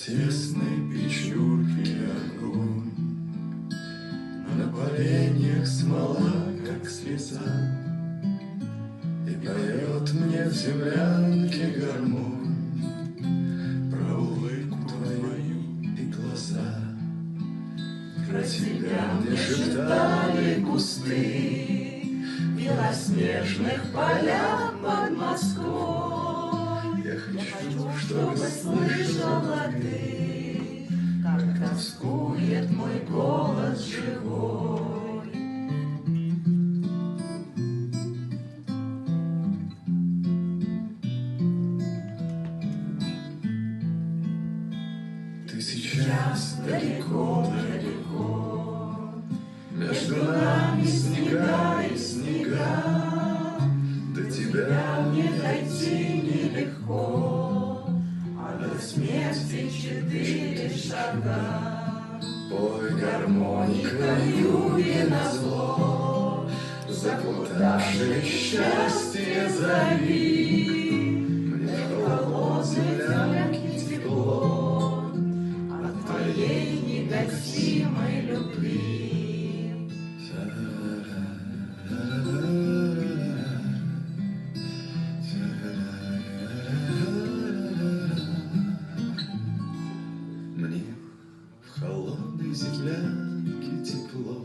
тесной печурке огонь, на поленьях смола, как слеза, и поет мне в землянке гармонь про улыбку твою и глаза. Про тебя мне шептали кусты в белоснежных полях под Москвой. Я хочу, чтобы слышала ты, как тоскует мой голос живой. Ты сейчас далеко-далеко, между нами снега и снега, до тебя мне дойти нелегко, а до смерти 4 шага. Пой, гармоника, юге назло, заплутавшее счастье зови. Мне холод землянки тепло от твоей негасимой любви. Мне в холодной землянке тепло